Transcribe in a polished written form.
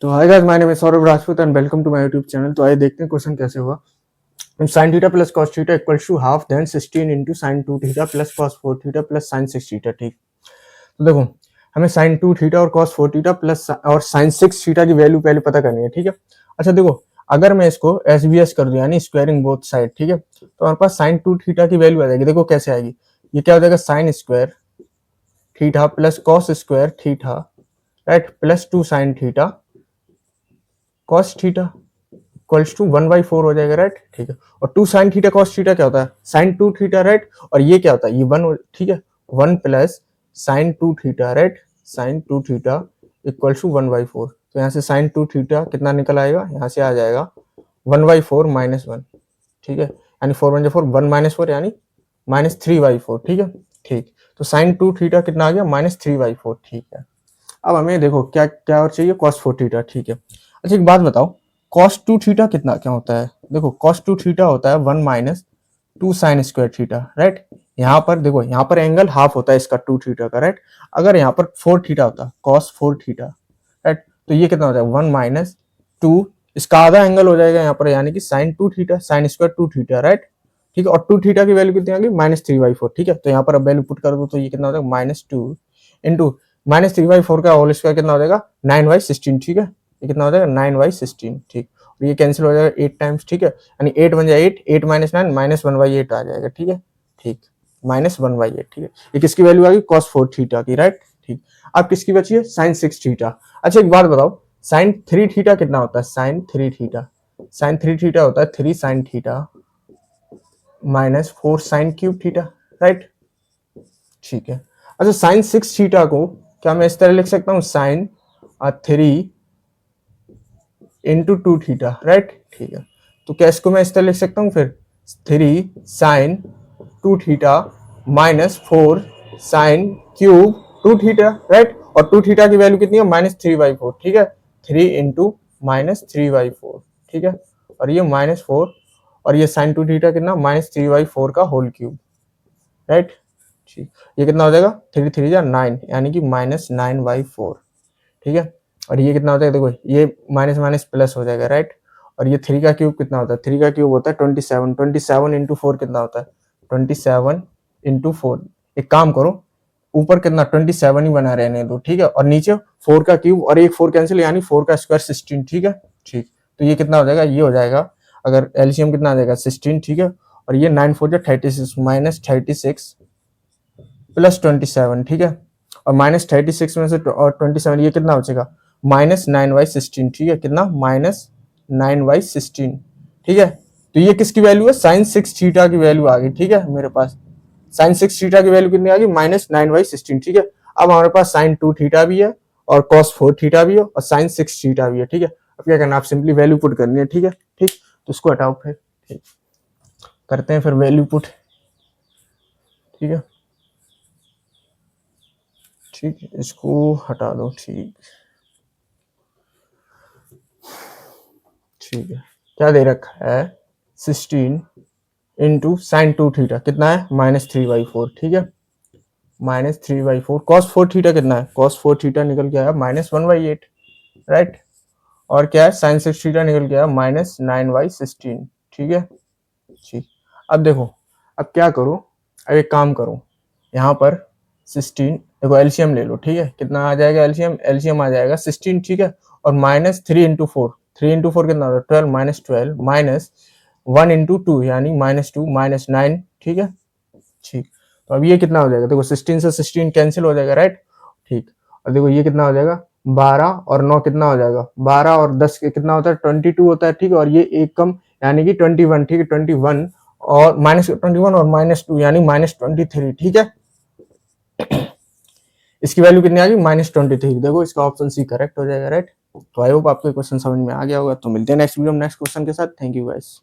तो hi guys, my name is Saurabh Rajput and welcome to my YouTube channel. तो आइए देखते हैं क्वेश्चन कैसे हुआ। sin theta plus cos theta equals to half then 16 into sine 2 theta plus cos 4 theta plus sin 6 theta. ठीक, तो देखो हमें sin 2 थीटा और cos 4 थीटा प्लस और sin 6 थीटा की वैल्यू पहले पता करनी है। ठीक है, अच्छा देखो, अगर मैं इसको एस बी एस कर दूं यानी स्क्वायरिंग बोथ साइड, ठीक है, तो हमारे पास sin 2 थीटा की वैल्यू आ जाएगी। देखो कैसे आएगी, ये क्या हो जाएगा, sine square theta plus cos square theta, right, plus 2 sin theta cos theta equals to 1/4 हो जाएगा, राइट। ठीक है, और 2 sin थीटा cos थीटा क्या होता है, sin 2 थीटा, राइट, और ये क्या होता है, ये 1, ठीक है, 1 plus sin 2 theta, right, sin 2 theta equals to 1/4। तो यहाँ से sin 2 थीटा कितना निकल आएगा, यहाँ से आ जाएगा 1/4 माइनस 1। ठीक है, यानी 4 1 4, 1 माइनस 4 यानी -3/4। ठीक है, ठीक, तो sin 2 थीटा कितना आ गया, -3/4। ठीक है, अब हमें देखो क्या क्या और चाहिए, cos 4 थीटा। ठीक है, अच्छा एक बात बताओ, cos 2 थीटा कितना क्या होता है। देखो cos 2 थीटा होता है 1 minus 2 sign square theta, right. यहाँ पर देखो, यहाँ पर एंगल हाफ होता है इसका 2 थीटा का, राइट। अगर यहाँ पर 4 थीटा होता, cos 4 थीटा, राइट, तो ये कितना हो जाएगा, 1 माइनस 2, इसका आधा एंगल हो जाएगा यहाँ पर, यानी कि sine 2 theta, sine square 2 theta, right. ठीक है, और 2 थीटा की वैल्यू कितनी आ गई, -3/4। ठीक है, तो यहाँ पर अब वैल्यू पुट कर दो, तो ये कितना हो जाएगा, -2 इंटू -3/4 का होल स्क्वायर कितना हो जाएगा, 9/16। ठीक है, ये कितना हो जाएगा, 9/16। ठीक, और ये कैंसिल हो जाएगा 8 टाइम्स। ठीक है, यानी 8 बन जाए 8, 8 माइनस 9 -1/8 आ जाएगा। ठीक है, ठीक, -1/8। ठीक है, ये किसकी वैल्यू आ गई, cos 4 थीटा की, राइट। ठीक, अब किसकी बची है, sin 6 थीटा। अच्छा एक बात बताओ, sin 3 थीटा कितना होता है, sin 3 थीटा, sin 3 थीटा होता है 3 sin theta minus 4 sin cube theta, right. ठीक है, अच्छा साइन 6 थीटा को क्या मैं इस तरह लिख सकता हूँ, साइन 3 इंटू 2 थीटा, राइट। ठीक है, तो क्या इसको मैं इस तरह लिख सकता हूँ फिर, 3 sine 2 theta minus 4 sine cube 2 theta, right. और 2 थीटा की वैल्यू कितनी है, -3/4। ठीक है, 3 इंटू -3/4। ठीक है, और ये -4, और ये साइन 2 थीटा कितना, -3/4 का होल क्यूब, राइट। ठीक, ये कितना हो जाएगा, 3 3 जा 9, यानी कि -9/4। ठीक है, और ये कितना होता है, देखो ये माइनस माइनस प्लस हो जाएगा, राइट। और ये 3 का क्यूब कितना होता है, 3 का क्यूब होता है 27, 27 इंटू 4 कितना होता है, 27 इंटू 4। एक काम करो, ऊपर कितना 27 ही बना रहने दो, ठीक है, और नीचे 4 का क्यूब और एक 4 कैंसिल, यानी 4 का स्क्वायर 16। ठीक है, ठीक, तो ये कितना हो जाएगा, ये हो जाएगा, अगर एलसीएम कितना आ जाएगा 16। ठीक है, और ये 9 4 36 -36 प्लस 27। ठीक है, और -36 में से और 27, ये कितना बचेगा, -9/16। ठीक है, कितना, -9/16। ठीक है, तो ये किसकी वैल्यू है, साइन 6 थीटा की वैल्यू आ गई। ठीक है, मेरे पास साइन 6 थीटा की वैल्यू कितनी आ गई, -9/16। ठीक है, अब हमारे पास साइन 2 थीटा भी है और cos 4 थीटा भी है और साइन 6 थीटा भी है। ठीक है, अब क्या करना, आप सिंपली वैल्यू पुट करनी है। ठीक है, ठीक, तो इसको हटाओ फिर, ठीक, करते हैं फिर वैल्यू पुट। ठीक है, ठीक, इसको हटा दो, ठीक, ठीक है, क्या दे रखा है, 16 इंटू साइन 2 थीटा कितना है, -3/4। ठीक है, -3/4, cos 4 थीटा कितना है, cos 4 थीटा निकल के आया -1/8, राइट। और क्या है, साइन 6 थीटा निकल के आया -9/16। ठीक है, ठीक, अब देखो, अब क्या करो, अब एक काम करो, यहाँ पर 16, देखो एलसीएम ले लो। ठीक है, कितना आ जाएगा एलसीएम, एलसीएम आ जाएगा 16। ठीक है, और -3 इंटू 4, 3 इंटू 4 कितना होता है, 12 -12 माइनस 1 इंटू 2 यानी -2 -9। ठीक है, ठीक, तो अब ये कितना हो जाएगा, देखो 16 से 16 कैंसिल हो जाएगा, राइट। ठीक, और देखो ये कितना हो जाएगा, 12 और 9 कितना हो जाएगा, 12 और 10 कितना होता है, 22 होता है। ठीक है, और ये एक कम यानी कि 21। ठीक है, 21 और -21 और -2 यानी -23। ठीक है, इसकी वैल्यू कितनी आ गई, -23। देखो इसका ऑप्शन सी करेक्ट हो जाएगा, राइट। तो आई होप आपको क्वेश्चन समझ में आ गया होगा। तो मिलते हैं नेक्स्ट वीडियो में नेक्स्ट क्वेश्चन के साथ। Thank you guys.